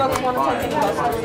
folks want to take any buses.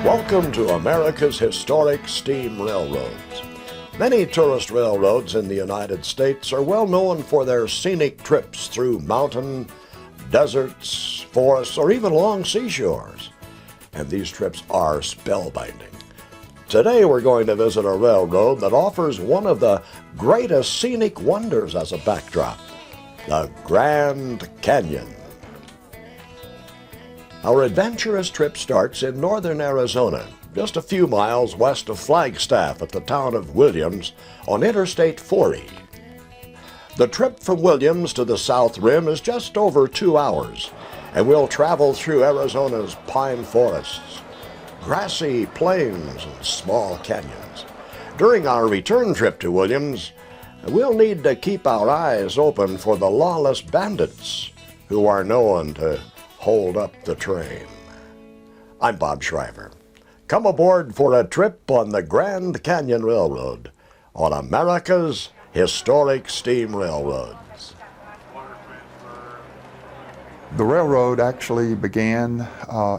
Welcome to America's historic steam railroads. Many tourist railroads in the United States are well known for their scenic trips through mountain, deserts, forests, or even long seashores. And these trips are spellbinding. Today we're going to visit a railroad that offers one of the greatest scenic wonders as a backdrop, the Grand Canyon. Our adventurous trip starts in northern Arizona, just a few miles west of Flagstaff at the town of Williams on Interstate 40. The trip from Williams to the South Rim is just over 2 hours, and we'll travel through Arizona's pine forests, grassy plains, and small canyons. During our return trip to Williams, we'll need to keep our eyes open for the lawless bandits who are known to hold up the train. I'm Bob Shriver. Come aboard for a trip on the Grand Canyon Railroad on America's historic steam railroads. The railroad actually began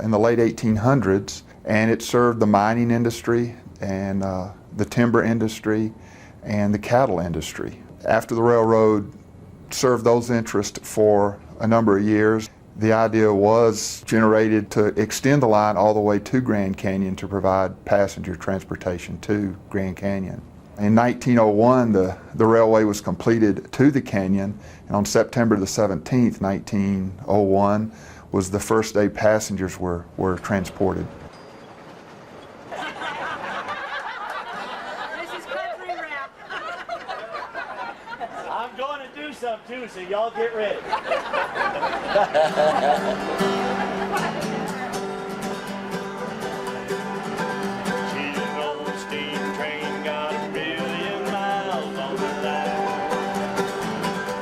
in the late 1800s, and it served the mining industry and the timber industry and the cattle industry. After the railroad served those interests for a number of years, the idea was generated to extend the line all the way to Grand Canyon to provide passenger transportation to Grand Canyon. In 1901, the railway was completed to the canyon, and on September the 17th, 1901, was the first day passengers were transported. This is country rap. I'm going to do some too, so y'all get ready.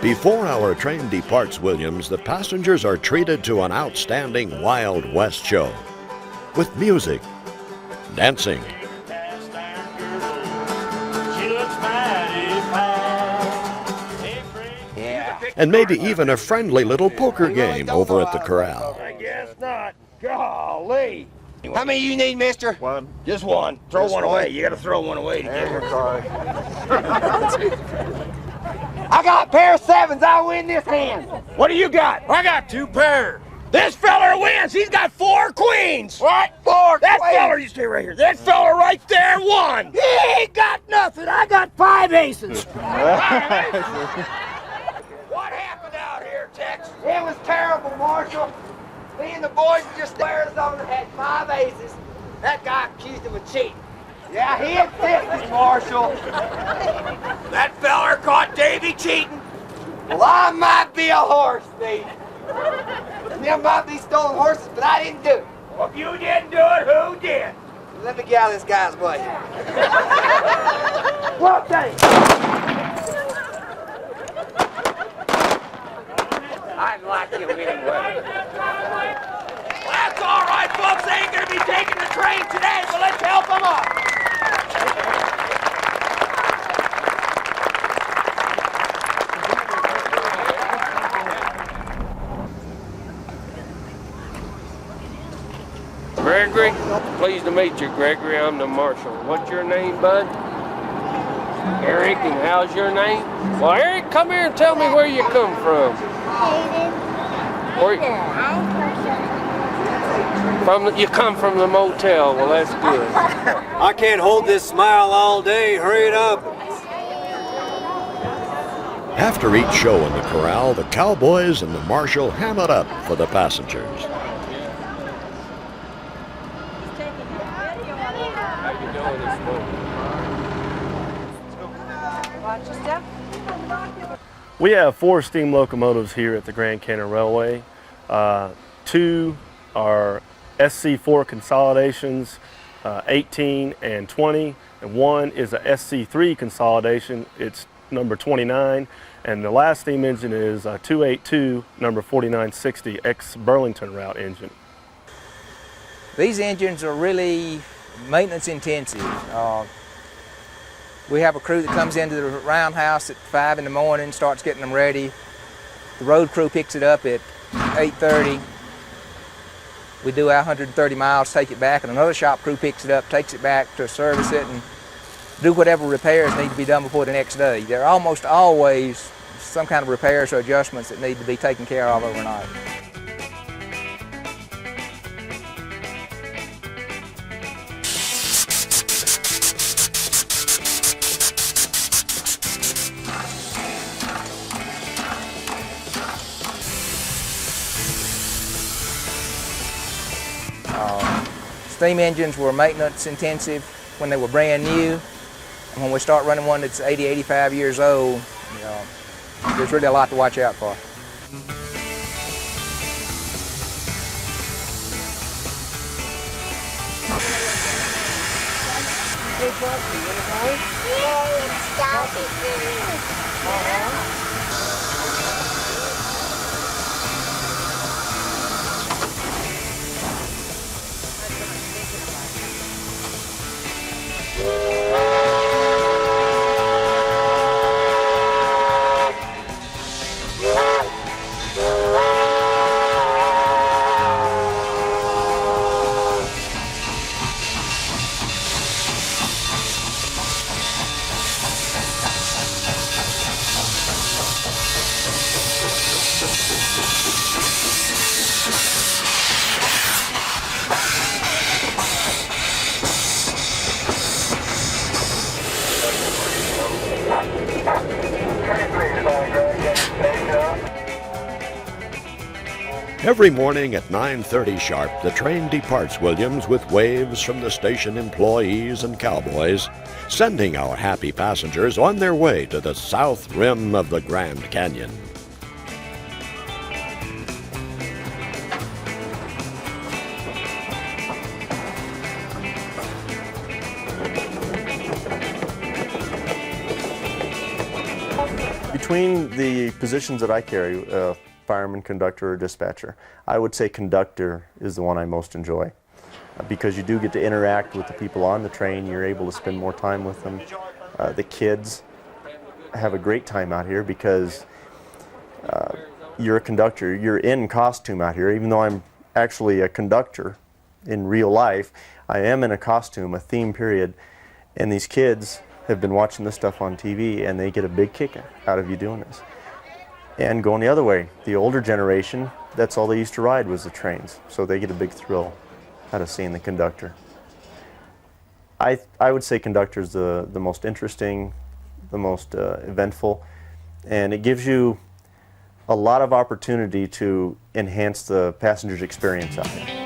Before our train departs Williams, the passengers are treated to an outstanding Wild West show with music, dancing, and maybe even a friendly little poker game over at the corral. I guess not. Golly. How many you need, mister? One. Just one. Throw one away. You gotta throw one away to get her. I got a pair of sevens. I win this hand. What do you got? I got 2 pairs. This feller wins. He's got 4 queens. What? 4 That queens? feller, you stay right here. That feller right there won. He ain't got nothing. I got 5 aces. What happened out here, Tex? It was terrible, Marshal. Me and the boys just Arizona had 5 aces. That guy accused him of cheating. Yeah, he insisted, Marshal. That feller caught Davy cheating. Well, I might be a horse thief. There might be stolen horses, but I didn't do it. Well, if you didn't do it, who did? Let me get out of this guy's way. Well, thanks. I'd like you anyway. That's all right, folks. They ain't gonna be taking the train today, so let's help them up. Gregory. Pleased to meet you, Gregory. I'm the marshal. What's your name, bud? Eric, and how's your name? Well, Eric, come here and tell me where you come from. You come from the motel. Well, that's good. I can't hold this smile all day. Hurry it up. After each show in the corral, the cowboys and the marshal ham it up for the passengers. How you doing this morning? We have 4 steam locomotives here at the Grand Canyon Railway. 2 are SC4 consolidations, 18 and 20, and 1 is a SC3 consolidation. It's number 29, and the last steam engine is a 282, number 4960, ex-Burlington route engine. These engines are really maintenance intensive. We have a crew that comes into the roundhouse at 5 in the morning, starts getting them ready. The road crew picks it up at 8:30. We do our 130 miles, take it back, and another shop crew picks it up, takes it back to service it, and do whatever repairs need to be done before the next day. There are almost always some kind of repairs or adjustments that need to be taken care of overnight. Steam engines were maintenance intensive when they were brand new. And when we start running one that's 80, 85 years old, there's really a lot to watch out for. Every morning at 9:30 sharp, the train departs Williams with waves from the station employees and cowboys, sending our happy passengers on their way to the south rim of the Grand Canyon. Between the positions that I carry, fireman, conductor, or dispatcher, I would say conductor is the one I most enjoy because you do get to interact with the people on the train. You're able to spend more time with them. The kids have a great time out here because you're a conductor. You're in costume out here. Even though I'm actually a conductor in real life, I am in a costume, a theme period, and these kids have been watching this stuff on TV and they get a big kick out of you doing this. And going the other way, the older generation, that's all they used to ride was the trains. So they get a big thrill out of seeing the conductor. I would say conductor is the most interesting, the most eventful, and it gives you a lot of opportunity to enhance the passenger's experience out there.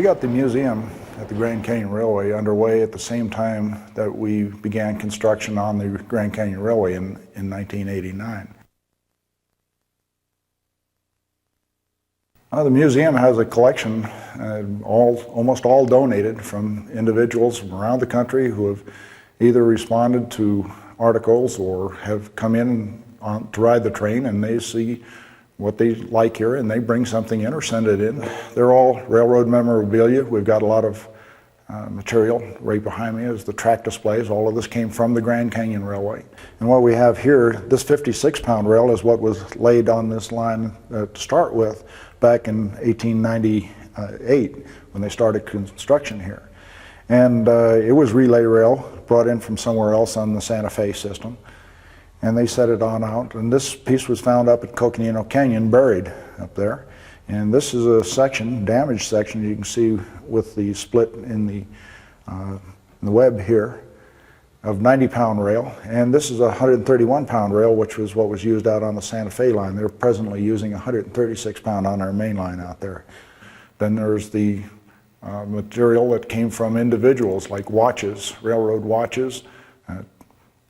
got the museum at the Grand Canyon Railway underway at the same time that we began construction on the Grand Canyon Railway in 1989. The museum has a collection, almost all donated from individuals from around the country who have either responded to articles or have come in to ride the train, and they see what they like here and they bring something in or send it in. They're all railroad memorabilia. We've got a lot of material. Right behind me is the track displays. All of this came from the Grand Canyon Railway. And what we have here, this 56-pound rail is what was laid on this line to start with back in 1898 when they started construction here. And it was relay rail brought in from somewhere else on the Santa Fe system. And they set it on out. And this piece was found up at Coconino Canyon, buried up there. And this is a section, damaged section, you can see with the split in the web here, of 90-pound rail. And this is a 131-pound rail, which was what was used out on the Santa Fe line. They're presently using 136-pound on our main line out there. Then there's the material that came from individuals, like watches, railroad watches,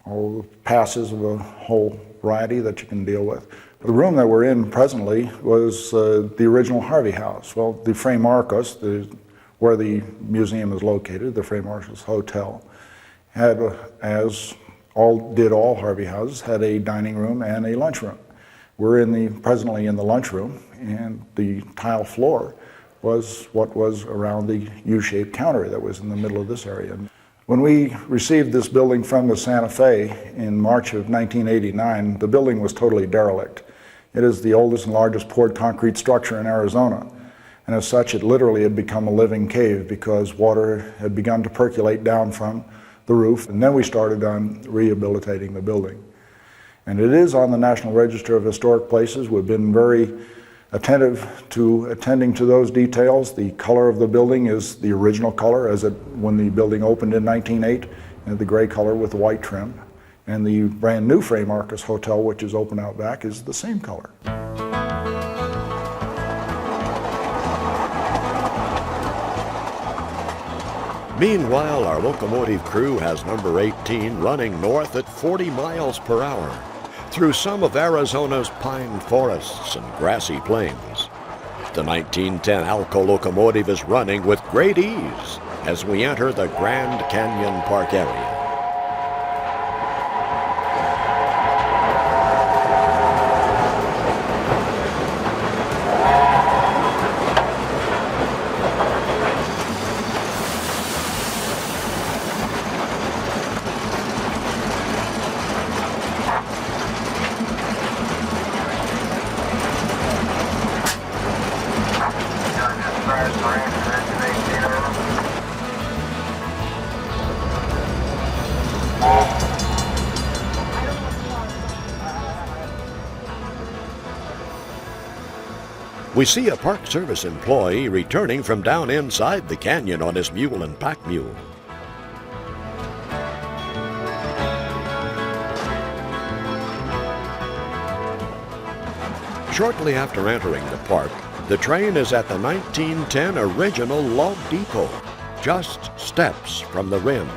all the passes of a whole variety that you can deal with. The room that we're in presently was the original Harvey House. Well, the Fray Marcos, where the museum is located, the Fray Marcos Hotel, had, as all Harvey houses, had a dining room and a lunchroom. We're presently in the lunchroom, and the tile floor was what was around the U-shaped counter that was in the middle of this area. When we received this building from the Santa Fe in March of 1989, the building was totally derelict. It is the oldest and largest poured concrete structure in Arizona, and as such it literally had become a living cave because water had begun to percolate down from the roof, and then we started on rehabilitating the building. And it is on the National Register of Historic Places. We've been very attentive to attending to those details. The color of the building is the original color when the building opened in 1908, and the gray color with the white trim. And the brand new Fray Marcos Hotel, which is open out back, is the same color. Meanwhile, our locomotive crew has number 18 running north at 40 miles per hour through some of Arizona's pine forests and grassy plains. The 1910 Alco locomotive is running with great ease as we enter the Grand Canyon Park area. We see a Park Service employee returning from down inside the canyon on his mule and pack mule. Shortly after entering the park, the train is at the 1910 original log depot, just steps from the rim.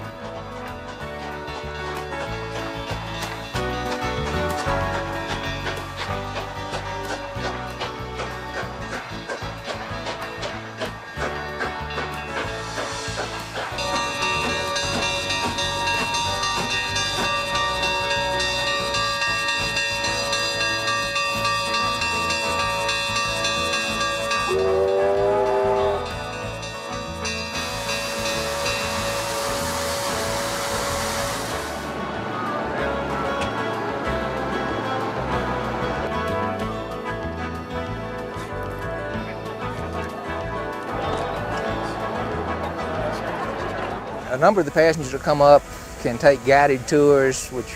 A number of the passengers that come up can take guided tours, which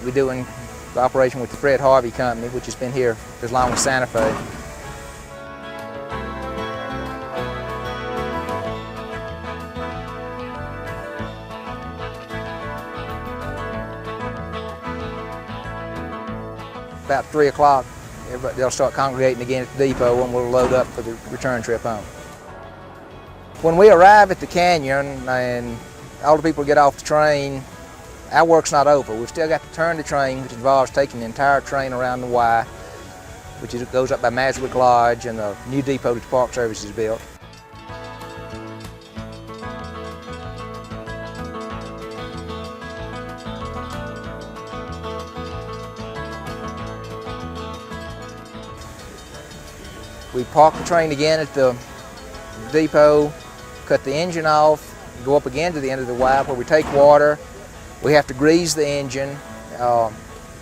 we do in cooperation with the Fred Harvey Company, which has been here as long as Santa Fe. About 3 o'clock, they'll start congregating again at the depot when we'll load up for the return trip home. When we arrive at the canyon and all the people get off the train, our work's not over. We've still got to turn the train, which involves taking the entire train around the Y, which goes up by Maswick Lodge and the new depot that the Park Service has built. We park the train again at the depot, cut the engine off, go up again to the end of the Y where we take water. We have to grease the engine.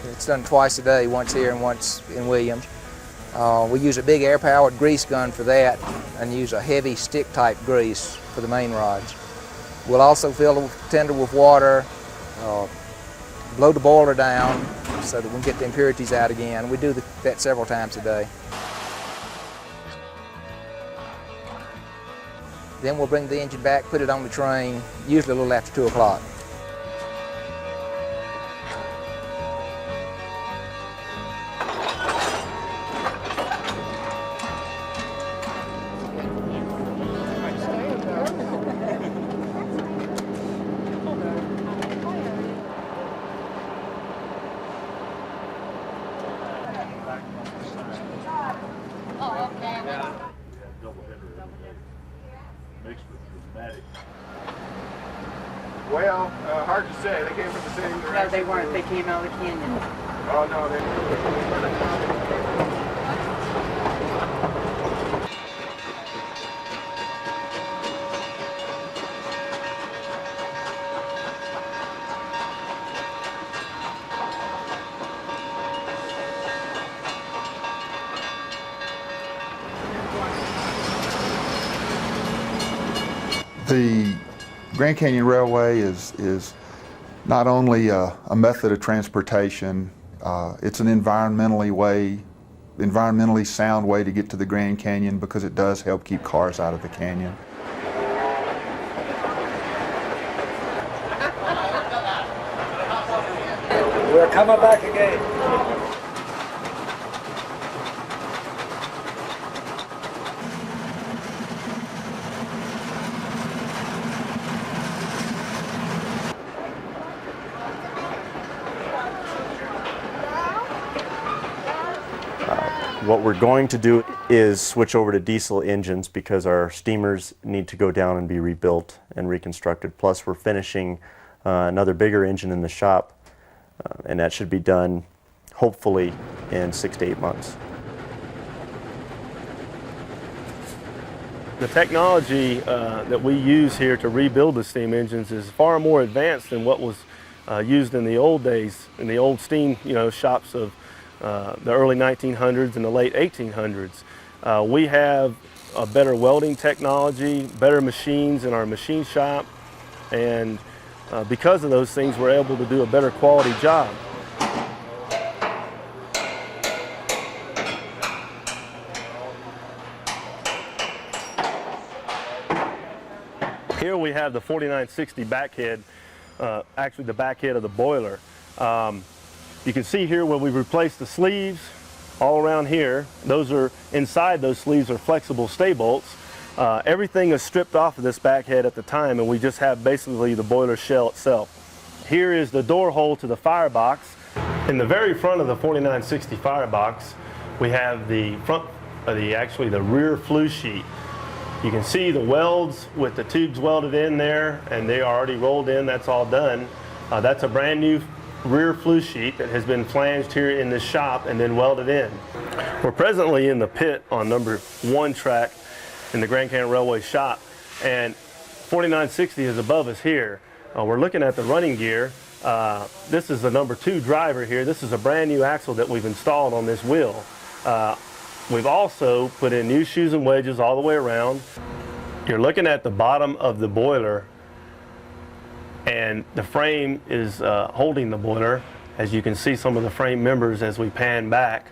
It's done twice a day, once here and once in Williams. We use a big air-powered grease gun for that and use a heavy stick-type grease for the main rods. We'll also fill the tender with water, blow the boiler down so that we can get the impurities out again. We do that several times a day. Then we'll bring the engine back, put it on the train, usually a little after 2 o'clock. Well, hard to say. They came from the same direction. No, they weren't. They came out of the canyon. Oh, no, they... The Grand Canyon Railway is not only a method of transportation, it's an environmentally sound way to get to the Grand Canyon because it does help keep cars out of the canyon. We're coming back again. What we're going to do is switch over to diesel engines because our steamers need to go down and be rebuilt and reconstructed. Plus we're finishing another bigger engine in the shop and that should be done hopefully in 6 to 8 months. The technology that we use here to rebuild the steam engines is far more advanced than what was used in the old days, in the old steam shops of the early 1900s and the late 1800s. We have a better welding technology, better machines in our machine shop, and because of those things we're able to do a better quality job. Here we have the 4960 backhead, actually the backhead of the boiler. You can see here where we've replaced the sleeves all around here. Those are, inside those sleeves are flexible stay bolts. Everything is stripped off of this backhead at the time and we just have basically the boiler shell itself. Here is the door hole to the firebox. In the very front of the 4960 firebox, we have the the rear flue sheet. You can see the welds with the tubes welded in there and they are already rolled in, that's all done. That's a brand new rear flue sheet that has been flanged here in this shop and then welded in. We're presently in the pit on number 1 track in the Grand Canyon Railway shop and 4960 is above us here. We're looking at the running gear. This is the number 2 driver here. This is a brand new axle that we've installed on this wheel. We've also put in new shoes and wedges all the way around. You're looking at the bottom of the boiler and the frame is holding the boiler. As you can see some of the frame members as we pan back.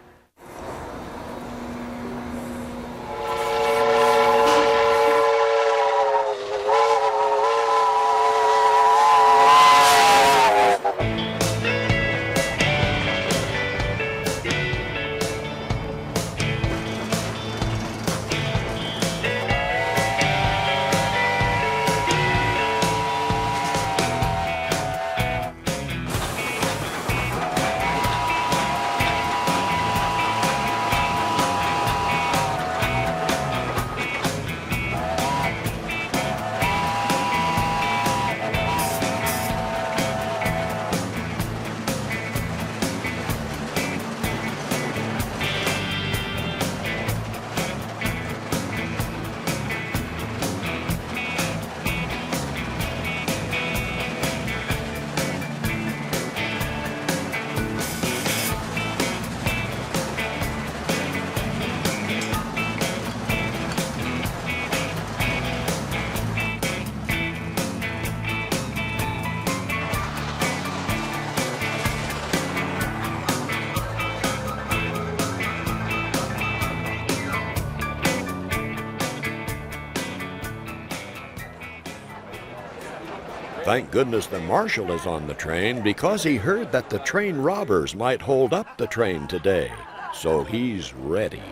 Thank goodness the marshal is on the train because he heard that the train robbers might hold up the train today. So he's ready.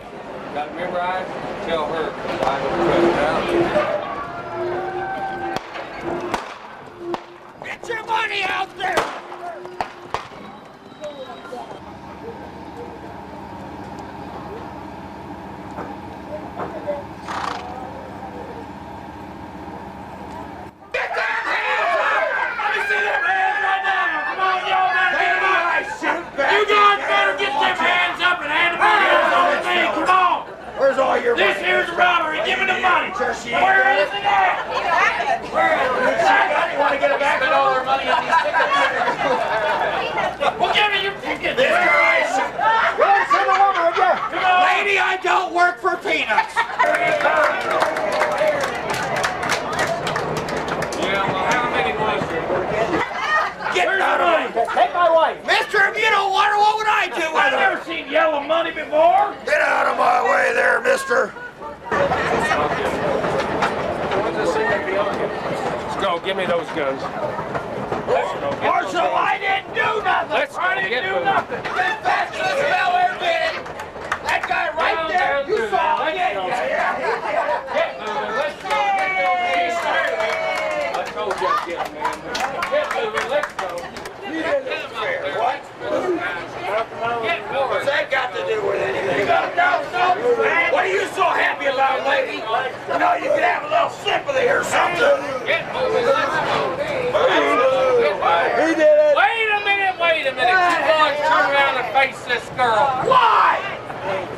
Got to memorize? Tell her. I don't Get your money out there! Where's all your money? This here's a robbery. Give me the money. Where is it at? Where is it? You want to get it back? Spend all our money on these tickets. Well, give me your ticket. This guy. Send the woman again. Lady, I don't work for peanuts. Yeah, well, how many was there? Get out of my way. Take my wife. Mister, if you don't want her, what would I do with her? I've never seen yellow money before. Get out of my way there, mister. Let's go, give me those guns. Let's go. Marshal, I didn't do nothing. I didn't do nothing. Get back to the smell every minute. That guy right there, you saw him. Get moving, let's go. I told you I'd get him, man. Get moving, let's go. What? What's that got to do with anything? What are you so happy about, lady? You know, you could have a little sympathy or something. Get moving, let's go. He did it. Wait a minute. You boys turn around and face this girl. Why?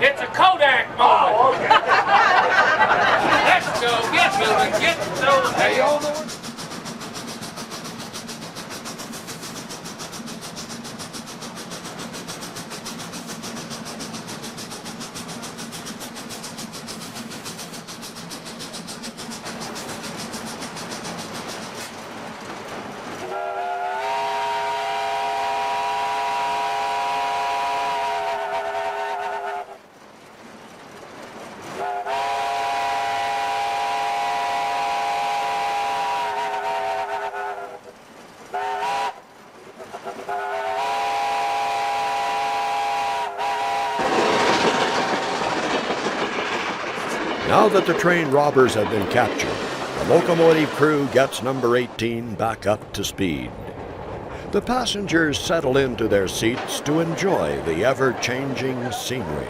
It's a Kodak moment. Oh, okay. Let's go, get moving, get those. Hey, y'all doing? Now that the train robbers have been captured, the locomotive crew gets number 18 back up to speed. The passengers settle into their seats to enjoy the ever-changing scenery.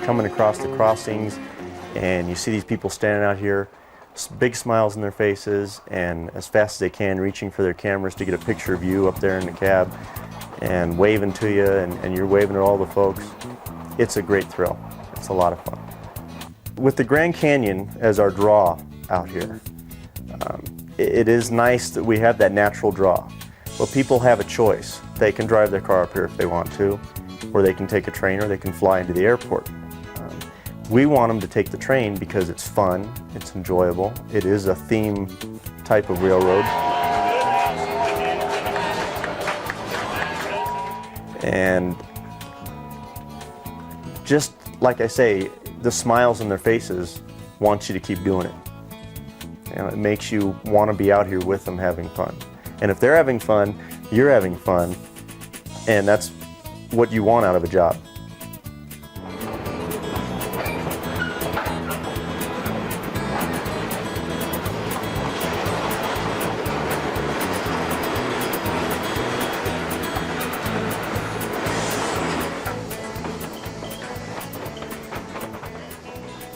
Coming across the crossings and you see these people standing out here, big smiles on their faces, and as fast as they can reaching for their cameras to get a picture of you up there in the cab and waving to you, and you're waving at all the folks. It's a great thrill. It's a lot of fun. With the Grand Canyon as our draw out here, it is nice that we have that natural draw. Well, people have a choice. They can drive their car up here if they want to, or they can take a train, or they can fly into the airport. We want them to take the train because it's fun, it's enjoyable, it is a theme type of railroad. And just like I say, the smiles on their faces want you to keep doing it. You know, it makes you want to be out here with them having fun. And if they're having fun, you're having fun, and that's what you want out of a job.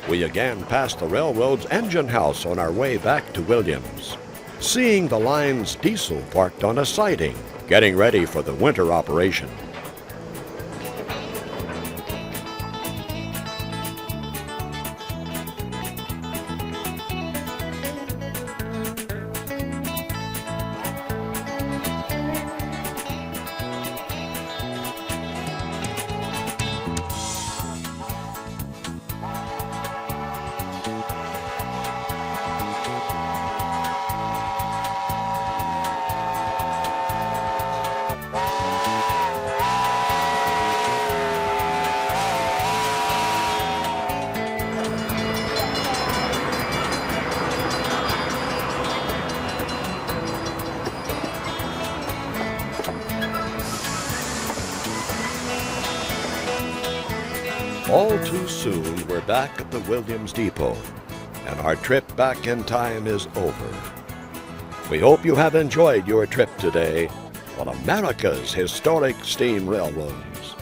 We again passed the railroad's engine house on our way back to Williams, seeing the line's diesel parked on a siding, getting ready for the winter operation. All too soon, we're back at the Williams Depot, and our trip back in time is over. We hope you have enjoyed your trip today on America's historic steam railroads.